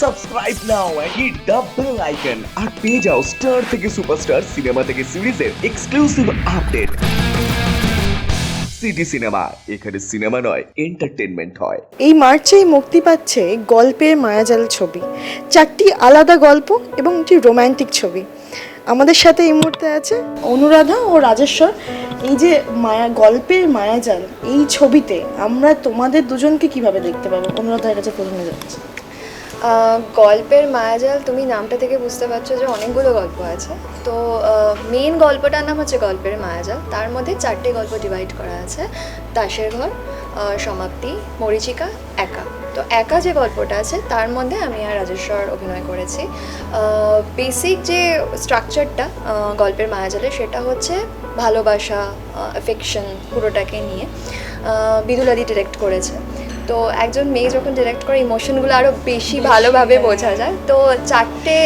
Subscribe now and hit the bell icon আর পেয়ে যাও star থেকে সুপারস্টার সিনেমা থেকে সিরিজের এক্সক্লুসিভ আপডেট। সিটি সিনেমা, এখানে সিনেমা নয় এন্টারটেনমেন্ট হয়। এই মার্চেই মুক্তি পাচ্ছে গল্পের মায়াজাল ছবি, 4টি আলাদা গল্প এবং একটি রোমান্টিক ছবি। আমাদের সাথে এই মুহূর্তে আছে অনুরাধা ও রাজেশ্বর। এই যে গল্পের মায়াজাল এই ছবিতে আমরা তোমাদের দুজনকে কিভাবে দেখতে পাবো? অনুরাধার কাছে প্রথমে যাচ্ছে। গল্পের মায়াজাল, তুমি নামটা থেকে বুঝতে পারছো যে অনেকগুলো গল্প আছে। তো মেন গল্পটার নাম হচ্ছে গল্পের মায়াজাল। তার মধ্যে 4টে গল্প ডিভাইড করা আছে: তাসের ঘর, সমাপ্তি, মরীচিকা, একা। তো একা যে গল্পটা আছে তার মধ্যে আমি আর রাজেশ্বর অভিনয় করেছি। বেসিক যে স্ট্রাকচারটা গল্পের মায়াজালে সেটা হচ্ছে ভালোবাসা, অ্যাফেকশন পুরোটাকে নিয়ে। বিদুলাদি ডিরেক্ট করেছে। তো একজন মেয়ে যখন ডিরেক্ট করে ইমোশনগুলো আরও বেশি ভালোভাবে বোঝা যায়। তো 4টে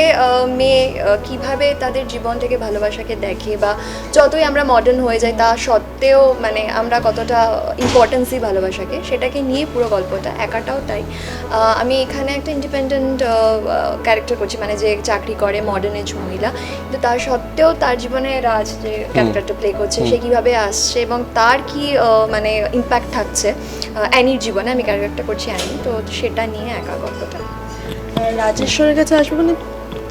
মেয়ে কীভাবে তাদের জীবন থেকে ভালোবাসাকে দেখে, বা যতই আমরা মডার্ন হয়ে যাই তা সত্ত্বেও মানে আমরা কতটা ইম্পর্টেন্স দিই ভালোবাসাকে, সেটাকে নিয়ে পুরো গল্পটা। একাটাও তাই। আমি এখানে একটা ইন্ডিপেন্ডেন্ট ক্যারেক্টার করছি, মানে যে চাকরি করে, মডার্ন এজ মহিলা, কিন্তু তার সত্ত্বেও তার জীবনে রাজ যে ক্যারেক্টারটা প্লে করছে সে কীভাবে আসছে এবং তার কি মানে ইম্প্যাক্ট থাকছে অ্যানির জীবনে। আমি ক্যারেক্টার করছি অ্যানি। তো সেটা নিয়ে একা গল্পটা। রাজেশ্বরের কাছে আসবো। মানে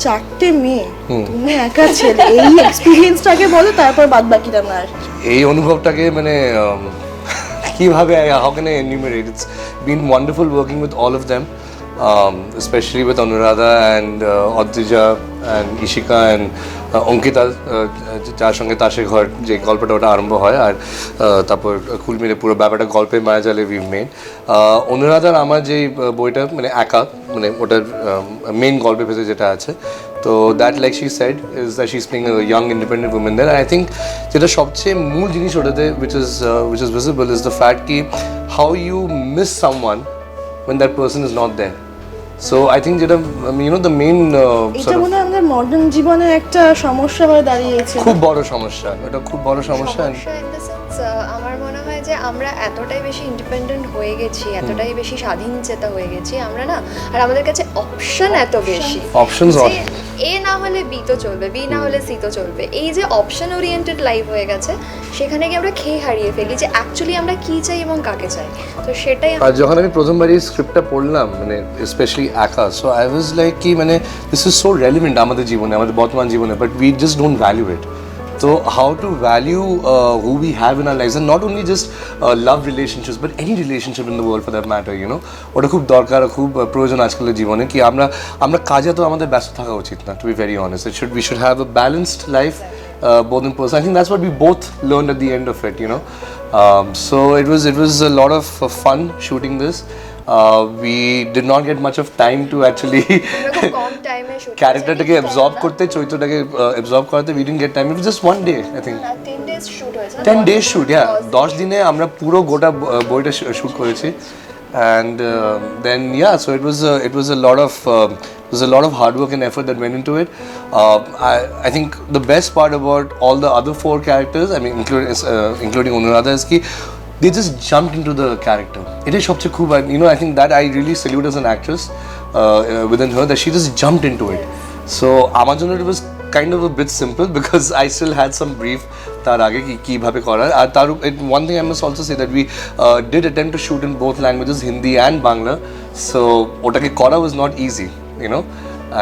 4টে মেয়ে, তুমি একা ছেলে, এই এক্সপিরিয়েন্সটাকে বলো, তারপর বাদ বাকিটা আমরা আসছি। এই অনুভবটাকে মানে কিভাবে, how can I enumerate? It's been wonderful working with all of them, especially with Anuradha and Adrija and Ishika and Ankita, যার সঙ্গে তাসের ঘর যে গল্পটা ওটা আরম্ভ হয়, আর তারপর কুল মিলে পুরো ব্যাপারটা গল্পের মায়াজালে উইভ মেড। অনুরাধার আমার যে বইটা মানে একা, মানে ওটার মেন গল্পের ভেতরে যেটা আছে, তো that like she said is that she is playing a young independent women there. I think যেটা সবচেয়ে মূল জিনিস ওটাতে which is visible is the fact কি how you miss someone when that person is not there. So I think যেটা the main এটা মনে হয় আমাদের মডার্ন জীবনে একটা সমস্যা হয়ে দাঁড়িয়েছে, খুব বড় সমস্যা। এটা খুব বড় সমস্যা। আমার মনে হয় যে আমরা এতটাই বেশি ইন্ডিপেন্ডেন্ট হয়ে গেছি, এতটাই বেশি স্বাধীনচেতা হয়ে গেছি আমরা, না? আর আমাদের কাছে অপশন এত বেশি, অপশনস এ না হলে বি তো চলবে, বি না হলে সি তো চলবে। এই যে অপশন ওরিয়েন্টেড লাইফ হয়ে গেছে, সেখানে গিয়ে আমরা খেয়ে হারিয়ে ফেলি যে অ্যাকচুয়ালি আমরা কি চাই এবং কাকে চাই। তো সেটাই। আর যখন আমি প্রথমবার এই স্ক্রিপ্টটা পড়লাম, মানে স্পেশালি একা, সো আই ওয়াজ লাইক কি মানে দিস ইজ সো রেলিভেন্ট আমাদের জীবনে, আমাদের বর্তমান জীবনে, but we just don't value it. So how to value who we have in our lives, and not only just love relationships but any relationship in the world for that matter, ওটা খুব দরকার, খুব প্রয়োজন আজকালের জীবনে। কি আমরা কাজে তো আমাদের ব্যস্ত থাকা উচিত না, to be very honest. We should have a balanced life, both in person. I think that's what we both learned at the end of it, so it was a lot of fun shooting this. We did not get much of time to actually ক্যারেক্টারটাকে absorb করতে, চরিত্রটাকে absorb করাতে। we didn't get time. It was just one day, I think. 10 days shoot হয়েছে। 10 days shoot, yeah. 10 দিনে আমরা পুরো গোটা বইটা শুট করেছি। And then so it was a lot of hard work and effort that went into it. I think the best part about all the other 4 characters, I mean including Anuradha, is ki they just jumped into the character. It is সবচেয়ে খুব, I think that I really salute as an actress within her, that she just jumped into it. So আমার জন্য it was kind of a bit simple because I still had some brief তার আগে কিভাবে করার। আর তার one thing I must also say that we did attempt to shoot in both languages, Hindi and Bangla, so ওটাকে করা was not easy,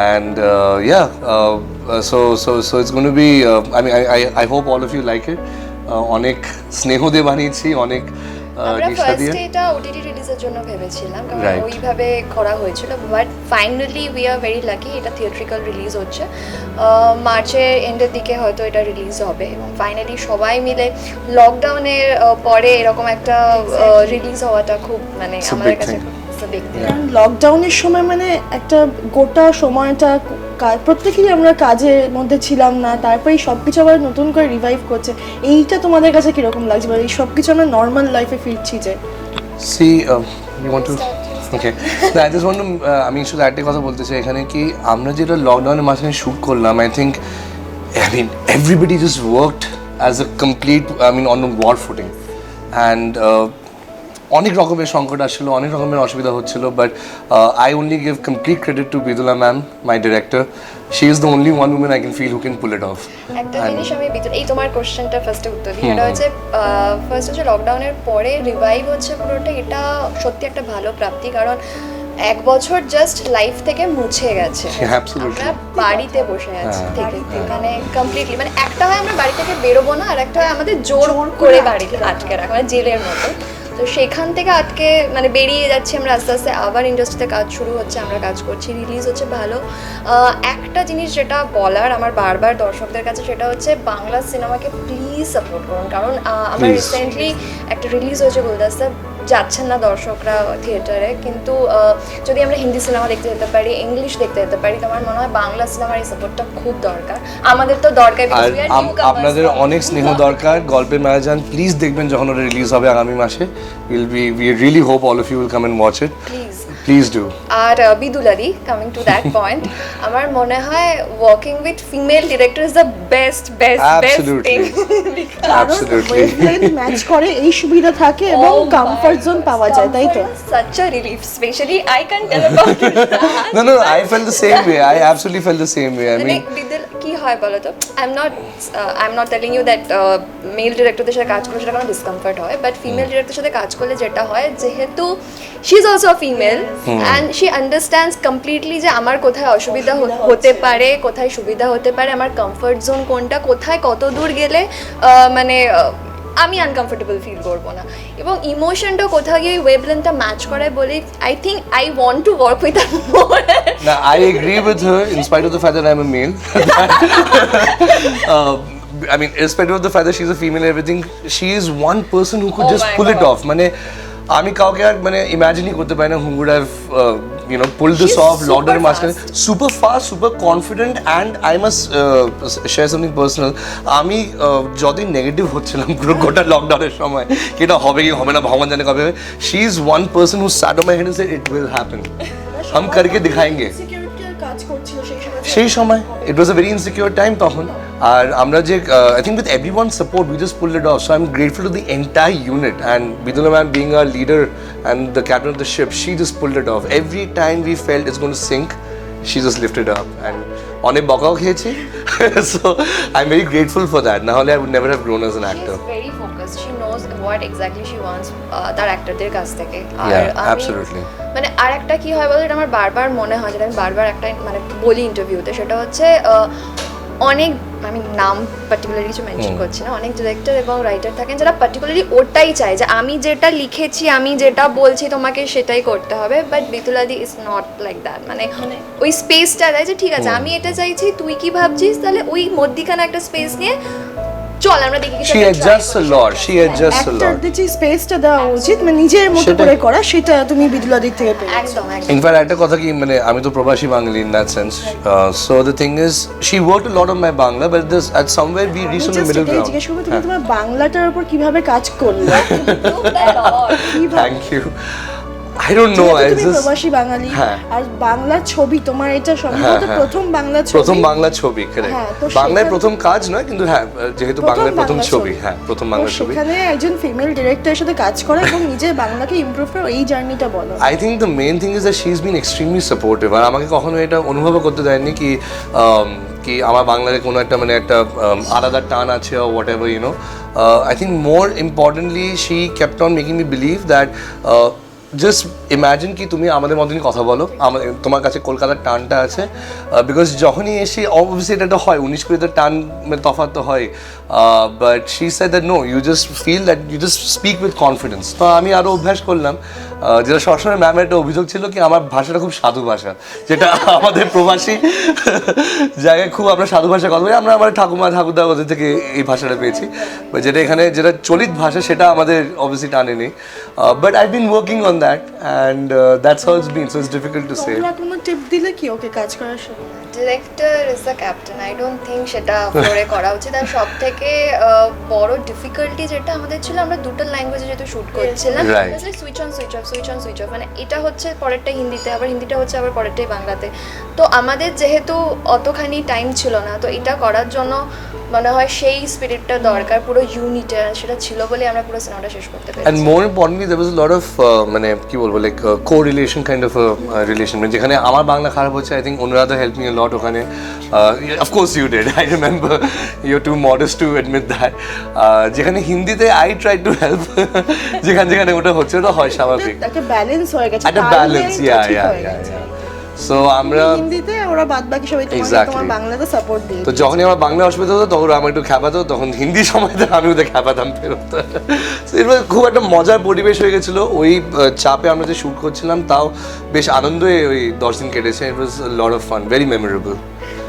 and so it's going to be I mean I hope all of you like it. অনেক স্নেহ দিয়ে বানিয়েছি, অনেক নিষ্ঠা দিয়ে। এটা ওটিটি রিলিজের জন্য ভেবেছিলাম, কারণ ওইভাবে করা হয়েছিল, but finally we are very lucky এটা থিয়েট্রিক্যাল রিলিজ হচ্ছে। মার্চের এন্ডের দিকে হয়তো এটা রিলিজ হবে, এবং ফাইনালি সবাই মিলে লকডাউনের পরে এরকম একটা রিলিজ হওয়াটা খুব মানে আমাদের কাছে লকডাউনের সময় মানে একটা গোটা সময়টা প্রত্যেকেই আমরা কাজের মধ্যে ছিলাম না, তারপরেই সব কিছু আবার নতুন করে রিভাইভ করছে। এইটা তোমাদের কাছে কীরকম লাগছে? এই সব কিছু আমরা নর্মাল লাইফে ফিরছি যে I just want to আমি শুধু একটা কথা বলতে চাই এখানে, কি আমরা যেটা লকডাউনের মাঝখানে শ্যুট করলাম, I mean everybody just worked as a complete, on a war footing, and অনেক রকমের সংকট আসছিল, অনেক রকমের অসুবিধা হচ্ছিল, but I only give complete credit to Bidula ma'am, my director. She is the only one women I can feel who can pull it off. একটা জিনিস আমি এই তোমার কোশ্চেনটা ফার্স্টে উত্তর দিই, সেটা হচ্ছে ফার্স্ট হচ্ছে লকডাউনের পরে রিভাইভ হচ্ছে পুরোটা, এটা সত্যি একটা ভালো প্রাপ্তি, কারণ 1 বছর জাস্ট লাইফ থেকে মুছে গেছে। Absolutely. আমরা বাড়িতে বসে আছি হ্যাঁ, থেকে মানে কমপ্লিটলি, মানে একটা হয় আমরা বাড়ি থেকে বেরোবো না, আর একটা হয় আমাদের জোর করে বাড়িতে আটকে রাখা, মানে জেলের মতো। তো সেখান থেকে আটকে মানে বেরিয়ে যাচ্ছি আমরা আস্তে আস্তে, আবার ইন্ডাস্ট্রিতে কাজ শুরু হচ্ছে, আমরা কাজ করছি, রিলিজ হচ্ছে ভালো। একটা জিনিস যেটা বলার আমার বারবার দর্শকদের কাছে, সেটা হচ্ছে বাংলা সিনেমাকে প্লিজ সাপোর্ট করুন, কারণ আমার Please. রিসেন্টলি একটা রিলিজ হয়েছে গুলদাস্তা, যাচ্ছেন না দর্শকরা থিয়েটারে, কিন্তু যদি আমরা হিন্দি সিনেমা দেখতে যেতে পারি, ইংলিশ দেখতে যেতে পারি, তো আমার মনে হয় বাংলা সিনেমার এই সাপোর্টটা খুব দরকার, আমাদের তো দরকার। আর আপনাদের অনেক স্নেহ দরকার। গল্পের মায়াজাল প্লিজ দেখবেন যখন ওটা রিলিজ হবে আগামী মাসে। We really hope all of you will come and watch it, please do. আর বিদুলাদি, কামিং টু দ্যাট পয়েন্ট, আমার মনে হয় working with female director is the best Absolutely. Absolutely. Wavelength match করে, এই সুবিধা থাকে এবং কমফর্ট জোন পাওয়া যায়, তাই তো? such a relief, especially I can't tell about it. No, I felt the same way. I absolutely felt the same way. I মানে mean, বিদুল কি হয় বলো তো, I am not telling you that male ডিরেক্টরদের সাথে কাজ করলে সেটা কোনো ডিসকমফর্ট হয়, বাট ফিমেল ডিরেক্টরের সাথে কাজ করলে যেটা হয়, যেহেতু she is also a female and she understands completely যে আমার কোথায় অসুবিধা হতে পারে, কোথায় সুবিধা হতে পারে, আমার কমফর্ট জোন কোনটা, কোথায় কত দূর গেলে মানে আমি আনকমফোর্টেবল ফিল করবো না, এবং ইমোশনটা কোথাও গিয়ে ওয়েভলেন্থটা ম্যাচ করে বলে I think I want to work with her more. now, I agree with her in spite of the fact that I'm a male. I mean, irrespective of the fact that she's a female and everything, she is one person who could Oh just my pull it God. off. মানে আমি কাউকে আর মানে ইমাজিনই করতে পারি না who would have pulled this She's off super lockdown মাঝখানে, fast. super fast, super confident, and I must share something personal. আমি যতদিন নেগেটিভ হচ্ছিলাম পুরো গোটা লকডাউনের সময়, কি এটা হবে কি হবে না ভগবান জানে কবে হবে, she is one person who sat on my head and said it will happen, हम करके दिखाएंगे। কাজ করছিল সেই সময়। সেই সময় it was a very insecure time তখন, আর আমরা যে I think with every one support we just pulled it off, so I am grateful to the entire unit, and Bidula ma'am being our leader and the captain of the ship, she just pulled it off. Every time we felt it's going to sink, she just lifted up, and অনেক বকাও খেয়েছি, so I am very grateful for that, না হলে I would never have grown as an actor. Very focused, she knows what exactly she wants তার অ্যাক্টরদের কাছ থেকে। আর Yeah, absolutely. মানে আর একটা কি হয় বলো, এটা আমার বারবার মনে হয়, যেটা আমি বারবার একটা মানে বলি ইন্টারভিউতে, সেটা হচ্ছে অনেক, আমি নাম পার্টিকুলারলি কিছু মেনশন করছি না, অনেক ডিরেক্টর এবং রাইটার থাকেন যারা পার্টিকুলারলি ওটাই চায় যে আমি যেটা লিখেছি, আমি যেটা বলছি তোমাকে সেটাই করতে হবে, বাট বিতুলাদি ইজ নট লাইক দ্যাট, মানে ওই স্পেসটা দেয় যে ঠিক আছে আমি এটা চাইছি, তুই কি ভাবছিস, তাহলে ওই মধ্যিখানে একটা স্পেস নিয়ে চল আমরা দেখি She adjusts a lot, she adjusts a lot. অ্যাক্টরদের যে স্পেসটা দেওয়া উচিত, মানে নিজের মতো সেটাই। করে করা, সেটা তুমি বিদুলা দিক থেকে পেয়েছো। একদম একদম। ইনফ্যাক্ট একটা কথা কি, মানে আমি তো প্রবাসী Bengali in that sense, so the thing is she worked a lot on my Bangla, but this at somewhere we reach on the middle ground. জিজ্ঞেস করবো, তুমি তোমার বাংলাটার উপর কিভাবে কাজ করলে? Thank you. I don't know, যেহেতু I তুমি just প্রবাসী বাঙালি, হ্যাঁ। আর বাংলা ছবি তোমার এটা সম্ভবত হ্যাঁ। প্রথম বাংলা ছবি। প্রথম বাংলা ছবি, correct. হ্যাঁ, তো বাংলায় সেখানে- প্রথম কাজ নয়, কিন্তু হ্যাঁ যেহেতু প্রথম বাংলায় প্রথম বাংলা ছবি, হ্যাঁ প্রথম তো বাংলা ছবি। সেখানে একজন ফিমেল ডিরেক্টরের সাথে কাজ করা এবং নিজের বাংলাকে ইমপ্রুভ করার এই জার্নিটা বলো। I think the main thing is that she is been extremely supportive, আর আমাকে কখনো এটা অনুভব করতে দেয়নি কি কি আমার বাংলায় কোনো একটা মানে একটা আলাদা টান আছে or whatever, you know. I think more importantly she kept on making me believe that just imagine কি তুমি আমাদের মতনই কথা বলো, আমাদের তোমার কাছে কলকাতার টানটা আছে, বিকজ যখনই এসে অবভিয়াসলি এটা তো হয় 19-20 টান মানে তফাৎ তো হয়, but she said that no, you just feel that you just speak with confidence. তো আমি আরও অভ্যাস করলাম, যেটা সবসময় ম্যামের একটা অভিযোগ ছিল কি আমার ভাষাটা খুব সাধু ভাষা, যেটা আমাদের প্রবাসী জায়গায় খুব আমরা সাধু ভাষা কথা বলি, আমরা আমার ঠাকুমা ঠাকুরদা ওদের থেকে এই ভাষাটা পেয়েছি, যেটা এখানে যেটা চলিত ভাষা সেটা আমাদের অবভিয়াসলি টানে নেই, but I been working on that, and that's how it's been, so it's difficult to say. তোমরা কোনো টিপ দিলে কি ওকে কাজ করার সময়? Director is the captain, I don't think সেটা ফ্লোরে করা উচিত। আর সব থেকে বড় ডিফিকাল্টি যেটা আমাদের ছিল, আমরা দুটো ল্যাঙ্গুয়েজে যেহেতু শ্যুট করছিলাম, Right. Switch on switch off, switch on switch off, মানে এটা হচ্ছে পরেরটা হিন্দিতে, আবার হিন্দিটা হচ্ছে আবার পরেরটাই বাংলাতে। তো আমাদের যেহেতু অতখানি টাইম ছিল না, তো এটা করার জন্য মনে হয় সেই স্পিরিটটা দরকার, পুরো ইউনিটে, সেটা ছিল বলে আমরা পুরো সিনেমাটা শেষ করতে পেরেছি। And more importantly, there was a lot of মানে কি বলবো, like co-relation kind of a relation. মানে যেখানে আমার বাংলা খারাপ হচ্ছে, I think Anuradha helped me a lot ওখানে. Of course you did. I remember. You're too modest to admit that. যেখানে হিন্দিতে I tried to help. যেখানে ওটা হচ্ছে, ওটা হয় স্বাভাবিক। একটা ব্যালেন্স হয়ে গেছে, একটা ব্যালেন্স, সো আমরা হিন্দিতে ওরা বাদ বাকি সবাই তোমাকে Exactly. তোমার বাংলাতে সাপোর্ট দিয়ে তো যখনই আমার বাংলা অসুবিধা হতো, তখন আমার একটু খ্যাপাতো, তখন হিন্দি সময়তে আমি ওদের খ্যাপাতাম ফেরত। এবার খুব একটা মজার পরিবেশ হয়ে গেছিলো। ওই চাপে আমরা যে শ্যুট করছিলাম, তাও বেশ আনন্দে ওই 10 দিন কেটেছে। It was lot of fun, very memorable.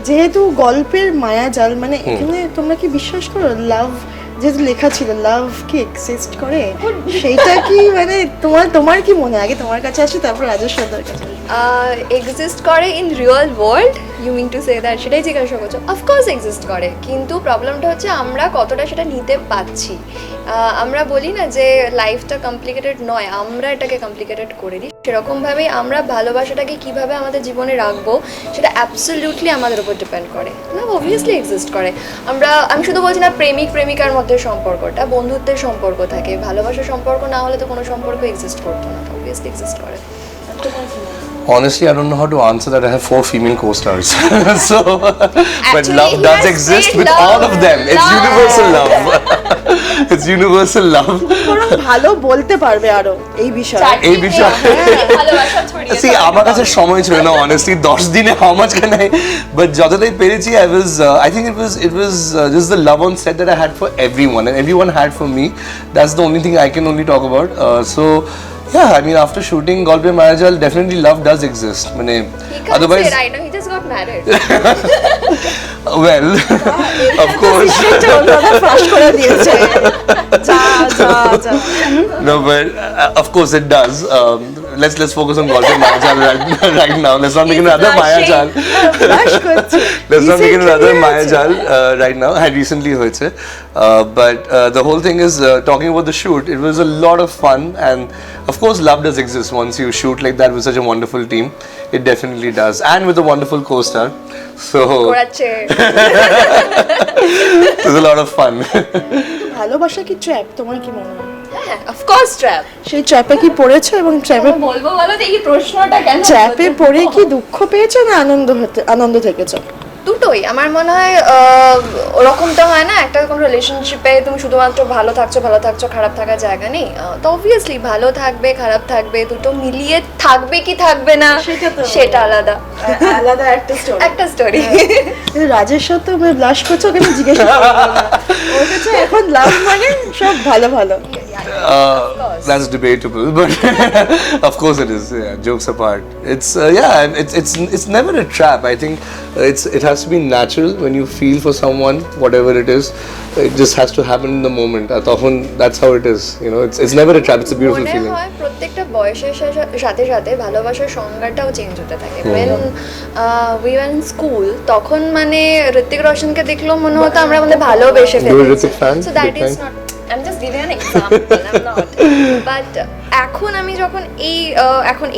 যেহেতু গল্পের মায়াজাল, মানে এখানে তোমরা কি বিশ্বাস করো লাভ যেহেতু লেখা ছিল, লাভ কি এক্সিস্ট করে? সেইটা কি মানে তোমার কি মনে হয়? আগে তোমার কাছে আসি, তারপর রাজেশ্বরদার কাছে আসি। এক্সিস্ট করে in real world, you mean to say that, সেটাই জিজ্ঞাসা করছো। অফকোর্স এক্সিস্ট করে, কিন্তু প্রবলেমটা হচ্ছে আমরা কতটা সেটা নিতে পারছি। আমরা বলি না যে লাইফটা কমপ্লিকেটেড নয়, আমরা এটাকে কমপ্লিকেটেড করে দিই। সেরকমভাবেই আমরা ভালোবাসাটাকে কীভাবে আমাদের জীবনে রাখবো, সেটা অ্যাবসলিউটলি আমাদের উপর ডিপেন্ড করে। লাভ অবভিয়াসলি এক্সিস্ট করে। আমি শুধু বলছি না প্রেমিক প্রেমিকার মধ্যে সম্পর্কটা, বন্ধুত্বের সম্পর্ক থাকে, ভালোবাসার সম্পর্ক না হলে তো কোনো সম্পর্ক এক্সিস্ট করতো না, অবভিয়াসলি এক্সিস্ট করে। Honestly, I don't know how to answer that. I have 4 female co-stars. So, but Actually, love he does has exist said with love. all of them. It's Love. universal love. It's universal love. বরং ভালো বলতে পারবে আরো এই বিষয়ে। এই বিষয়ে ভালোবাসা ছড়িয়ে See, আমার কাছে সময় ছিল না, honestly, 10 দিনে how much can I? But যতটাই পেরেছি, I think it was just the love on set that I had for everyone, and everyone had for me. That's the only thing I can only talk about. So, yeah, I mean, after shooting Golpe Mayajal, definitely love does exist. মানে He can't otherwise, say right now, he just got married. well, of course. সেটা ওরা ফাঁস করে দিয়েছে। যা যা যা। No, but of course it does. Let's focus on Golpe Mayajal right now. Let's not make another Mayajal. Flush করছে। Let's not make another Recently Mayajal right now. Had recently হয়েছে, but the whole thing is talking about the shoot. It was a lot of fun, and of course, love does exist once you shoot like that with such a wonderful team. It definitely does, and with a wonderful co-star. So করাচ্ছে। it was a lot of fun. ভালোবাসা কি trap, তোমার কি মনে হয়? হ্যাঁ, of course trap. সেই ট্র্যাপে কি পড়েছো, এবং ট্র্যাপে বলবো বলো তো এই প্রশ্নটা কেন? ট্র্যাপে পড়ে কি দুঃখ পেয়েছো না আনন্দ থেকেছো? দুটোই আমার মনে হয়। ওরকম তো হয় না, একটা কোনো রিলেশনশিপে তুমি শুধুমাত্র ভালো থাকছো, খারাপ থাকার জায়গা নেই। তো অবভিয়াসলি ভালো থাকবে, খারাপ থাকবে, দুটো মিলিয়ে থাকবে কি থাকবে না সেটা আলাদা আলাদা একটা স্টোরি। রাজেশ্বর তো ব্লাশ করছো, কেন জিজ্ঞেস করলাম না। ওর কাছে এখন লাভ মানে সব ভালো ভালো। That's debatable, but of course it is. Yeah, jokes apart, it's never a trap. I think it has to be natural when you feel for someone, whatever it is. It just has to happen in the moment. That's how it is. You know, it's never a trap. It's a beautiful মনে feeling. হয় প্রত্যেকটা বয়সের সাথে সাথে ভালোবাসার সংজ্ঞাটাও change হতে থাকে। when we were in school, তখন মানে ঋত্বিক রোশনকে দেখলেও মনে হতো আমরা মানে ভালোবেসে You're a ফেলেছি। Hrithik fan? So that Big is fan? not, I'm just giving an example, I'm not. But এখন আমি যখন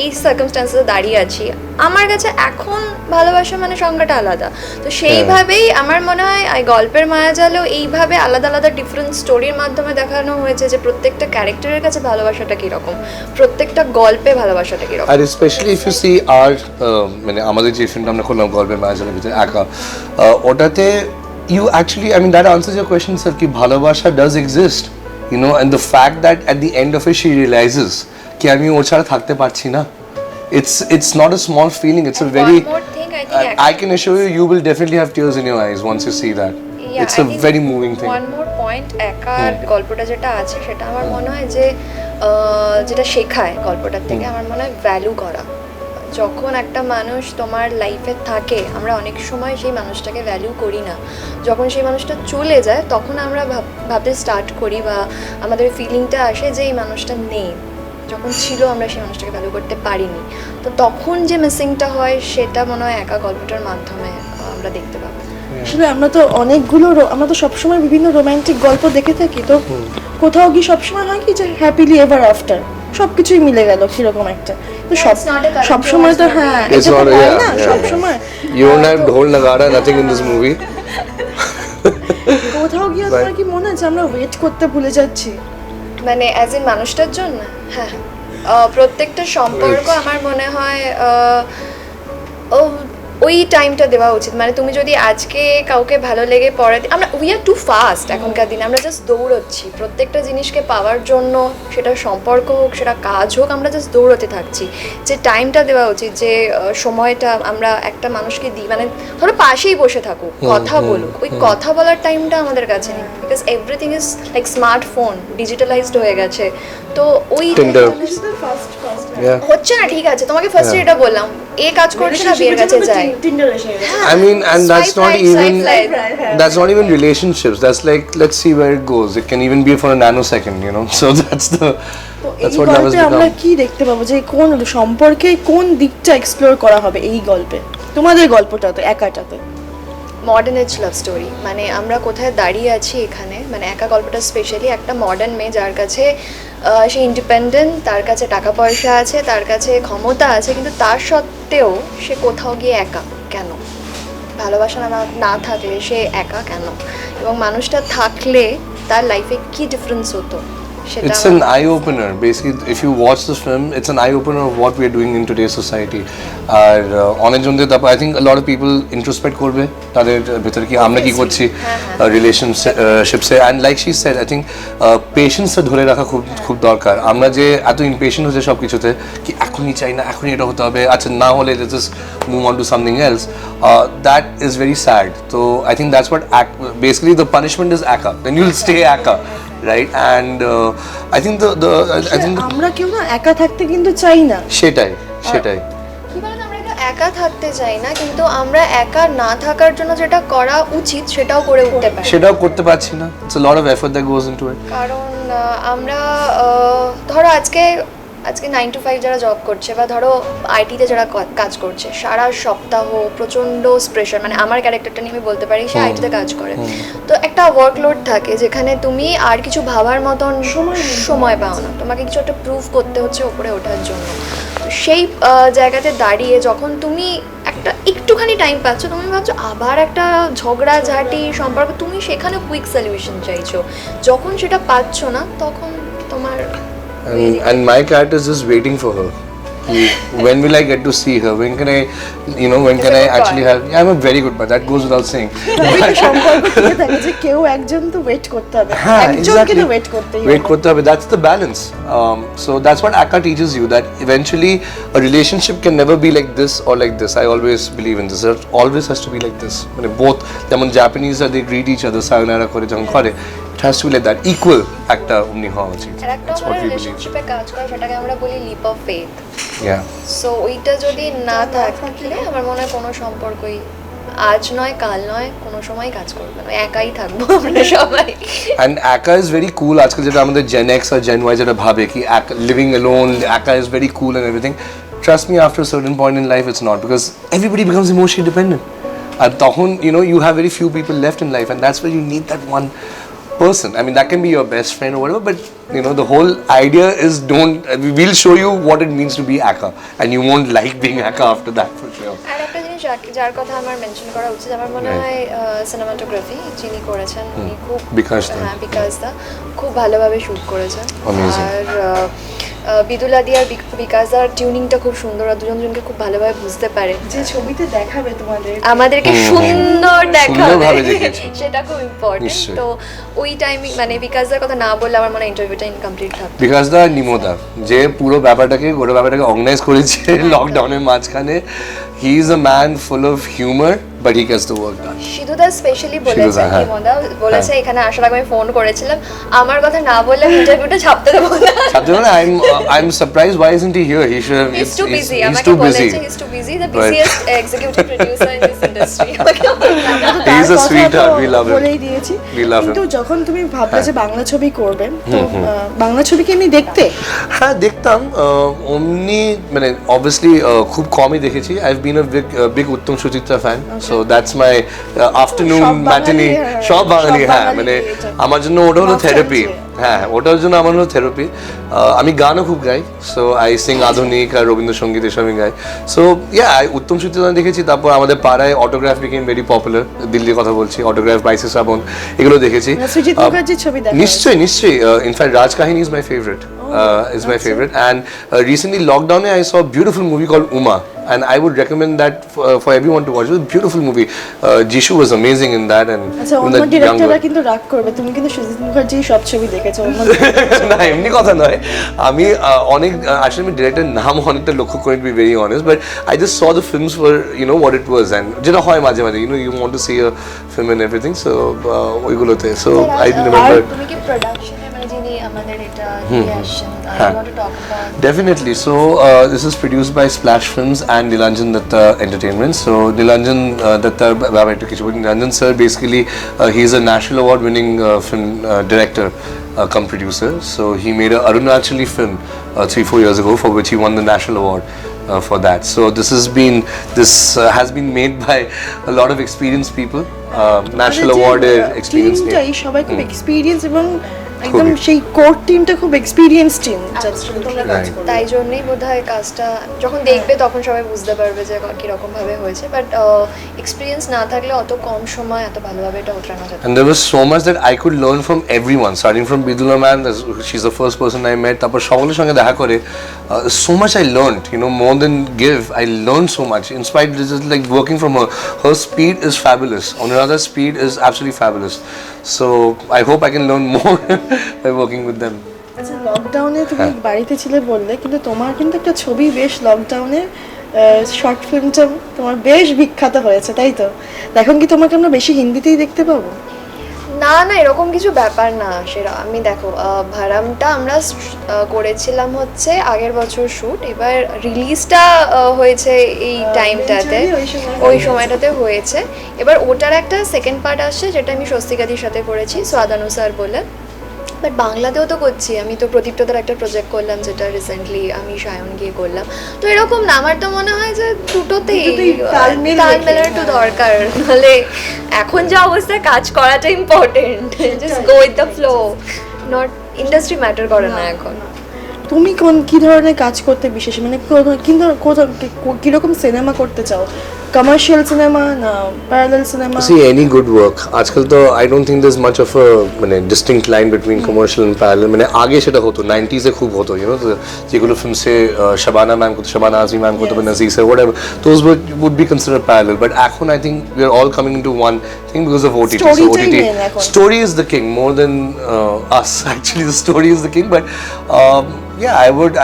এই সার্কামস্ট্যান্সে দাঁড়িয়ে আছি, আমার কাছে এখন ভালোবাসা মানে সংজ্ঞাটা আলাদা। তো সেইভাবেই আমার মনে হয় গল্পের মায়াজালেও এইভাবে আলাদা আলাদা ডিফারেন্ট স্টোরির মাধ্যমে দেখানো হয়েছে যে প্রত্যেকটা ক্যারেক্টারের কাছে ভালোবাসাটা কীরকম, প্রত্যেকটা গল্পে ভালোবাসাটা কীরকম। আর স্পেশালি ইফ ইউ সি আর মানে আমাদের যে ফিল্মটা আমরা করলাম গল্পের মায়াজালের ভিতরে একা, ওটাতে you actually, I mean, that answers your question, sir, ki bhalabasha does exist, you know, and the fact that at the end of it she realizes ki ami or chhada thakte parchi na, it's not a small feeling, it's a very, One more thing, I think I can assure you will definitely have tears in your eyes once you see that. Yeah, It's I a think very moving thing. One more point, একার গল্পটা যেটা আছে সেটা আমার মনে হয় যে যেটা শেখায় গল্পটার থেকে, আমার মনে হয় ভ্যালু করা। যখন একটা মানুষ তোমার লাইফে থাকে, আমরা অনেক সময় সেই মানুষটাকে ভ্যালু করি না। যখন সেই মানুষটা চলে যায়, তখন আমরা ভাবতে স্টার্ট করি বা আমাদের ফিলিংটা আসে যে এই মানুষটা নেই। যখন ছিল আমরা সেই মানুষটাকে ভ্যালু করতে পারিনি। তো তখন যে মিসিংটা হয় সেটা মনে হয় একা গল্পটার মাধ্যমে আমরা দেখতে পাবো। আসলে আমরা তো সবসময় বিভিন্ন রোমান্টিক গল্প দেখে থাকি, তো কোথাও কি সবসময় হয় কি যে হ্যাপিলি এভার আফটার সবকিছুই মিলে গেল কিরকম একটা, তো It's not a character, সবসময় তো it's not হ্যাঁ It's এটা তো not, হয় yeah, না yeah. সবসময়। You don't have ঢোল Nagara, nothing in this movie. কোথাও গিয়ে তোমার কি মনে হচ্ছে আমরা ওয়েট করতে ভুলে যাচ্ছি? মানে অ্যাজ ইন মানুষটার জন্য হ্যাঁ প্রত্যেকটা সম্পর্ক আমার মনে হয় ওই টাইমটা দেওয়া উচিত। মানে তুমি যদি আজকে কাউকে ভালো লেগে পরে আমরা উই আর টু ফাস্ট এখনকার দিনে, আমরা জাস্ট দৌড়চ্ছি প্রত্যেকটা জিনিসকে পাওয়ার জন্য, সেটা সম্পর্ক হোক সেটা কাজ হোক, আমরা জাস্ট দৌড়তে থাকছি। যে টাইমটা দেওয়া উচিত, যে সময়টা আমরা একটা মানুষকে দিই, মানে ধরো পাশেই বসে থাকুক, কথা বলুক, ওই কথা বলার টাইমটা আমাদের কাছে নেই, because everything is like smartphone, digitalized হয়ে গেছে। তো ওই Tinder. Yeah. হচ্ছে না, ঠিক আছে তোমাকে ফার্স্টে এটা বললাম, এ কাজ করছে না, বিয়ের কাছে যায়। I mean, and that's Swipe not right, even swipe left. that's not even relationships. That's like, let's see where it goes. It can even be for a nanosecond, you know. So that's এই what love has গল্পে আমরা become. কি দেখতে পাবো, যে কোন সম্পর্কে কোন দিকটা এক্সপ্লোর করা হবে এই গল্পে, তোমাদের গল্পটাতে একাটাতে? মডার্ন এজ লাভ স্টোরি, মানে আমরা কোথায় দাঁড়িয়ে আছি এখানে, মানে একা গল্পটা স্পেশালি একটা মডার্ন মেয়ে যার কাছে সে ইন্ডিপেন্ডেন্ট, তার কাছে টাকা পয়সা আছে, তার কাছে ক্ষমতা আছে, কিন্তু তার সত্ত্বেও সে কোথাও গিয়ে একা কেন? ভালোবাসা না থাকলে সে একা কেন, এবং মানুষটা থাকলে তার লাইফে কি ডিফারেন্স হতো সেটা It's an eye opener. Basically, if you watch this film, it's an eye opener of what we are doing in today's society. আর অনেক জনদের তারপর I think a lot of people introspect করবে তাদের ভিতরে কি আমরা কি করছি রিলেশনশিপসে, and like she said, I think পেশেন্সটা ধরে রাখা খুব দরকার। আমরা যে এত ইমপেশেন্ট হচ্ছে সব কিছুতে, কি এখনই চাই না, এখনই এটা হতে হবে, আচ্ছা না হলে let's just move on to something else. That is very sad. So I think that's what basically the punishment is aka. Then you'll stay aka. Right, and I think I think আমরা কেউ না একা থাকতে কিন্তু চাই না, সেটাই কি বলতো, আমরা এটা একা থাকতে চাই না, কিন্তু আমরা একা না থাকার জন্য যেটা করা উচিত সেটাও করে উঠতে পারি, সেটাও করতে পারছি না। It's a lot of effort that goes into it. কারণ আমরা ধরো আজকে 9 to 5 যারা জব করছে, বা ধরো আইটিতে যারা কাজ করছে, সারা সপ্তাহ প্রচণ্ড প্রেশার, মানে আমার ক্যারেক্টারটা নিয়ে আমি বলতে পারি, সে আইটিতে কাজ করে, তো একটা ওয়ার্কলোড থাকে যেখানে তুমি আর কিছু ভাবার মতন সময় পাও না, তোমাকে কিছু একটা প্রুভ করতে হচ্ছে ওপরে ওঠার জন্য। তো সেই জায়গাতে দাঁড়িয়ে যখন তুমি একটুখানি টাইম পাচ্ছ, তুমি ভাবছো আবার একটা ঝগড়াঝাটি সম্পর্ক, তুমি সেখানে কুইক সলিউশন চাইছো, যখন সেটা পাচ্ছ না তখন তোমার And my character is just waiting for her. When will I get to see her? When can I, when can I actually have? Yeah, I'm a very good, but that goes without saying. সম্পর্ক থেকে থাকে যে কেউ একজন তো wait করতে হবে, একজনকে তো ওয়েট করতেই Wait হবে। করতে হবে. That's the balance. So that's what Akka teaches you, that eventually a relationship can never be like this or like this. I always believe in this. It always has to be like this. When both, যেমন Japanese they greet each other, sayonara করে যখন করে, it has to be like that. Equal একটা অমনি হওয়া উচিত. আর একটা That's আমরা what we believe. রিলেশনশিপে কাজ করে সেটাকে আমরা বলি leap of faith. Yeah. So ওইটা যদি না থাকলে আমার মনে হয় কোনো সম্পর্কই আজ নয় কাল নয় কোনো সময় কাজ করবে না, একাই থাকবো আমরা সবাই। And Akka is very cool. আজকাল যেটা আমাদের Gen X or Gen Y যেটা ভাবে কি living alone, Akka is very cool and everything. Trust me, after a certain point in life, it's not, because everybody becomes emotionally dependent. And তখন you have very few people left in life, and that's where you need that one person. I mean, that can be your best friend or whatever, but the whole idea is we'll show you what it means to be Akka, and you won't like being Akka after that for sure. আর একটা জিনিস যার কথা আমার mention করা উচিত, আমার মনে হয় সিনেমাটোগ্রাফি যিনি করেছেন উনি খুব বিকাশ দা খুব ভালোভাবে শুট করেছেন। Amazing. আর বিদুলাদি আর বিকাশদার টিউনিংটা খুব সুন্দর, আর দুজনকে খুব ভালোভাবে বুঝতে পারে, যে ছবিতে দেখাবে তোমাদের আমাদেরকে সুন্দর দেখাবে, সুন্দরভাবে দেখিয়েছে। সেটা খুব ইম্পর্টেন্ট। নিশ্চয়ই। তো ওই টাইমিং মানে বিকাশদার কথা না বললে আমার মনে হয় ইন্টারভিউটা ইনকমপ্লিট থাকবে। বিকাশ দা নিমোদা যে পুরো ব্যাপারটাকে অর্গানাইজ করেছে লকডাউনের মাঝখানে, he is a man full of humour, but he gets the work done. সিধুদা স্পেশালি বলেছে, হ্যাঁ। হিমদা বলেছে এখানে আসার আগে আমি ফোন করেছিলাম, আমার কথা না বললে ইন্টারভিউটা ছাপতে দেবো না। I'm surprised, why isn't he here? He should have. He's too busy. He's আমাকে too বলেছে busy. he's too busy, the Right. busiest executive producer in this industry. He's a sweetheart. We love him. বলেই দিয়েছি। We love him. কিন্তু যখন তুমি ভাবলে যে বাংলা ছবি করবে, তো বাংলা ছবি কি এমনি দেখতে? হ্যাঁ দেখতাম, অমনি মানে অবভিয়াসলি খুব কমই দেখেছি। I have been a big Uttam Suchitra fan, so that's my afternoon সব ম্যাটিনি। বাঙালি, হ্যাঁ, সব বাঙালি, সব হ্যাঁ, বাঙালি মানে এটা। আমার জন্য ওটা হলো মাস্টার থেরাপি। আছে। হ্যাঁ, ওটার জন্য আমার হলো থেরাপি। আমি গানও খুব গাই, সো আই সিং আধুনিক আর রবীন্দ্রসঙ্গীত এসব আমি গাই। সো ইয়া, উত্তম সুচিত্রা দেখেছি। তারপর আমাদের পাড়ায় অটোগ্রাফ বিকেম ভেরি পপুলার, দিল্লির কথা বলছি, অটোগ্রাফ, বাইসে শ্রাবণ, এগুলো দেখেছি। সুজিত মুখার্জির ছবি দেখা নিশ্চয়ই নিশ্চয়ই, ইনফ্যাক্ট রাজ কাহিনী is my favourite, is my favorite. And recently lockdown I saw a beautiful movie called Uma, and I would recommend that for everyone to watch. It was a beautiful movie. Jishu was amazing in that, and আচ্ছা, even অন্য that young ডিরেক্টররা girl. কিন্তু রাগ করবে, তুমি কিন্তু সুজিত মুখার্জির সব ছবি দেখেছো। অন্য না এমনি কথা নয়, আমি অনেক আসলে আমি ডিরেক্টর নাম অনেকটা লক্ষ্য করি, to be very honest, but I just saw the films for what it was, and যেটা হয় মাঝে মাঝে you want to see a film and everything, so ওইগুলোতে। সো আই রিমেম্বার তুমি কি প্রোডাকশনে মানে যিনি আমাদের এটা নিয়ে আসছেন, I want to talk about Definitely. So this is produced by Splash Films and Nilanjan Datta Entertainment. So Nilanjan Datta, Nilanjan sir, basically he's a national award winning film director come producer. So he made a Arunachali film 3-4 years ago, for which he won the national award for that. So this has been made by a lot of experienced people, national awarded experienced টিমটাই সবাই খুব experience, এবং একদম খুবই। সেই core টিমটা খুব experience team. Right. তাই জন্যই বোধহয় কাজটা যখন দেখবে তখন সবাই বুঝতে পারবে যে কিরকম ভাবে হয়েছে, বাট এক্সপিরিয়েন্স না থাকলে অত কম সময় এত ভালোভাবে এটা ওঠানো যেত না। And there was so much that I could learn from everyone, starting from Bidula ma'am, she's the first person I met, তারপর সকলের সঙ্গে দেখা করে so much I learned, more than give, I learned so much. In spite, this is like working from her speed is fabulous, Anuradha's speed is absolutely fabulous, so I hope I can learn more by working with them. আচ্ছা, লকডাউনে তুমি বাড়িতে ছিলে বললে, কিন্তু তোমার কিন্তু একটা ছবি বেশ লকডাউনে, শর্ট ফিল্মটা তোমার বেশ বিখ্যাত হয়েছে, তাই তো? এখন কি তোমাকে আমরা বেশি হিন্দিতেই দেখতে পাবো? না না, এরকম কিছু ব্যাপার না। সেটা আমি দেখো, ভারামটা আমরা করেছিলাম হচ্ছে আগের বছর শ্যুট, এবার রিলিজটা হয়েছে এই টাইমটাতে, ওই সময়টাতে হয়েছে। এবার ওটার একটা সেকেন্ড পার্ট আসছে, যেটা আমি স্বস্তিকাদির সাথে করেছি, স্বাদানুসার বলে। বাট বাংলাতেও তো করছি, আমি তো প্রদীপ্তদার একটা প্রজেক্ট করলাম, যেটা রিসেন্টলি আমি সায়ন গিয়ে করলাম। তো এরকম না, আমার তো মনে হয় যে দুটোতেই তালমেলের একটু দরকার, নাহলে এখন যে অবস্থায় কাজ করাটা important, just go with the flow, not industry matter করে না এখন। তুমি কি ধরনের কাজ করতে বিশেষ, মানে কিরকম সিনেমা করতে চাও? কমার্শিয়াল সিনেমা না parallel cinema? See, any good work. আজকাল তো I don't think there's much of a distinct line between commercial and parallel. আগে সেটা হতো, 90s এ খুব হতো, যেগুলো ফিল্মসে শাবানা ম্যাম করতো, শাবানা আজমি ম্যাম করতো, বা নাজির sir, whatever, those would be considered parallel. But এখন I think we are all coming into one thing because of OTT. So Storyটাই OTT, main এখন। story is the king more than us. Actually, the story is the king. But yeah,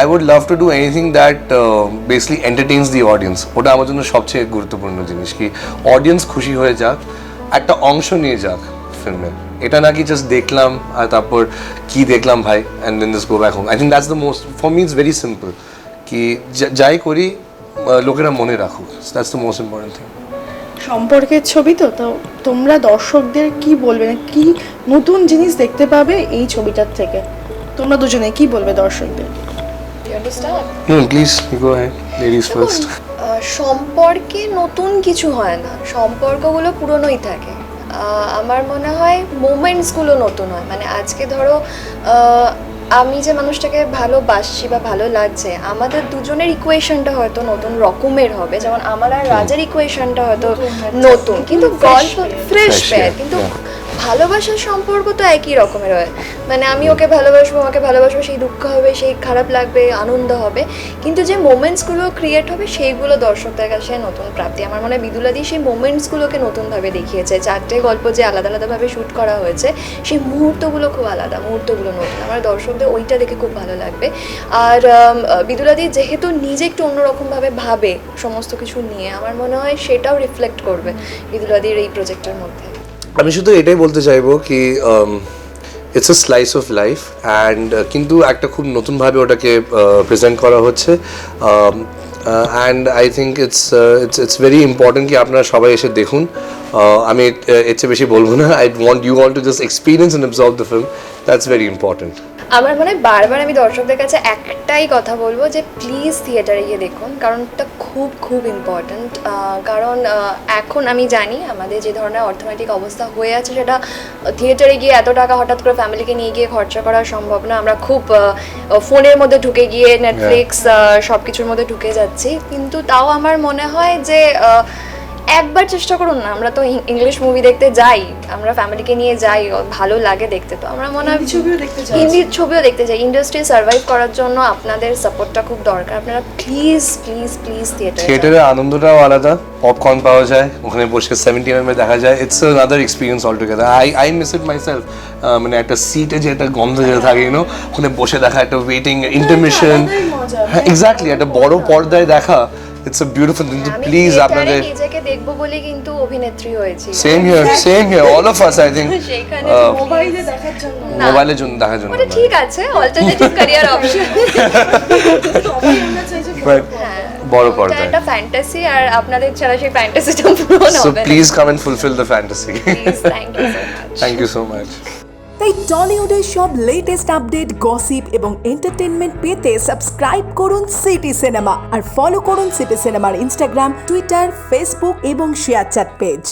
I would love to do anything that basically entertains the audience. ওটা আমার জন্য সবচেয়ে গুরুত্বপূর্ণ জিনিস, কি audience খুশি হয়ে যাক, একটা অংশ নিয়ে যাক ফিল্মে। এটা নাকি জাস্ট দেখলাম আর তারপর কি দেখলাম ভাই, and then just go back home. I think that's the most, for me it's very simple, কি যাই করি লোকেরা মনে রাখুক, that's the most important thing. সম্পর্কের ছবি তো, তো তোমরা দর্শকদের কি বলবে, না কি নতুন জিনিস দেখতে পাবে এই ছবিটার থেকে? তোমরা দুজনে কি বলবে দর্শকদের? You understand? Please go ahead, ladies first. সম্পর্কে নতুন কিছু হয় না, সম্পর্কগুলো পুরনোই থাকে। আমার মনে হয় মোমেন্টসগুলো নতুন হয়। মানে আজকে ধরো আমি যে মানুষটাকে ভালোবাসছি বা ভালো লাগছে, আমাদের দুজনের ইকুয়েশনটা হয়তো নতুন রকমের হবে, যেমন আমার আর রাজের ইকুয়েশনটা হয়তো নতুন, কিন্তু গল্প ফ্রেশ পেয়ার, কিন্তু ভালোবাসার সম্পর্ক তো একই রকমের হয়। মানে আমি ওকে ভালোবাসবো, আমাকে ভালোবাসবো, সেই দুঃখ হবে, সেই খারাপ লাগবে, আনন্দ হবে, কিন্তু যে মোমেন্টসগুলো ক্রিয়েট হবে সেইগুলো দর্শকদের কাছে নতুন প্রাপ্তি। আমার মনে হয় বিদুলাদি সেই মোমেন্টসগুলোকে নতুনভাবে দেখিয়েছে। 4টে গল্প যে আলাদা আলাদাভাবে শ্যুট করা হয়েছে, সেই মুহূর্তগুলো খুব আলাদা, মুহূর্তগুলো নতুন। আমার দর্শকদের ওইটা দেখে খুব ভালো লাগবে। আর বিদুলাদি যেহেতু নিজে একটু অন্যরকমভাবে ভাবে সমস্ত কিছু নিয়ে, আমার মনে হয় সেটাও রিফ্লেক্ট করবে বিদুলাদির এই প্রজেক্টের মধ্যে। আমি শুধু এটাই বলতে চাইবো কি it's a slice of life, and কিন্তু একটা খুব নতুনভাবে ওটাকে প্রেজেন্ট করা হচ্ছে। And I think it's very important কি আপনারা সবাই এসে দেখুন। আমি এর চেয়ে বেশি বলবো না। I want you all to just experience and observe the film, that's very important. আমার মনে হয় বারবার আমি দর্শকদের কাছে একটাই কথা বলবো যে প্লিজ থিয়েটারে গিয়ে দেখুন, কারণ এটা খুব খুব ইম্পর্ট্যান্ট। কারণ এখন আমি জানি আমাদের যে ধরনের অর্থনৈতিক অবস্থা হয়ে আছে, সেটা থিয়েটারে গিয়ে এত টাকা হঠাৎ করে ফ্যামিলিকে নিয়ে গিয়ে খরচা করা সম্ভব না। আমরা খুব ফোনের মধ্যে ঢুকে গিয়ে নেটফ্লিক্স সব কিছুর মধ্যে ঢুকে যাচ্ছি, কিন্তু তাও আমার মনে হয় যে একবার চেষ্টা করুন না। আমরা তো ইংলিশ মুভি দেখতে যাই, আমরা ফ্যামিলিকে নিয়ে যাই, ভালো লাগে দেখতে। তো আমরা মনে হয় হিন্দি ছবিও দেখতে যাই। ইন্ডাস্ট্রি সার্ভাইভ করার জন্য আপনাদের সাপোর্টটা খুব দরকার। আপনারা প্লিজ প্লিজ প্লিজ থিয়েটারের আনন্দটাও আলাদা, পপকর্ন পাওয়া যায়, ওখানে বসে 70mm দেখা যায়। It's another experience all together. I miss it myself. মানে একটা সিটে যে একটা গন্ধ যেটা থাকে, ইউনো, ওখানে বসে দেখা, একটা ওয়েটিং, ইন্টারমিশন, হ্যাঁ এক্স্যাক্টলি, একটা বড় পর্দায় দেখা, ইটস আ বিউটিফুল। কিন্তু প্লিজ আপনাদের নিজেকে দেখবো বলে কিন্তু অভিনেত্রী হয়েছি। Same here all of us. I think সেখানে মোবাইলে দেখার জন্য মোবাইলের জন্য দেখার জন্য ওটা ঠিক আছে, অল্টারনেটিভ ক্যারিয়ার অপশন। সবাই আমরা চাই যে But বড় ওটা পর্দায়। একটা ফ্যান্টাসি, আর আপনাদের ছাড়া সেই ফ্যান্টাসিটা পূরণ So হবে না। please come and fulfill the fantasy. Please, thank you so much. Thank you so much. তাই টলিউডের সব লেটেস্ট আপডেট, গসিপ এবং এন্টারটেনমেন্ট পেতে সাবস্ক্রাইব করুন সিটি সিনেমা আর ফলো করুন সিটি সিনেমার ইনস্টাগ্রাম, টুইটার, ফেসবুক এবং শেয়ার চ্যাট পেজ।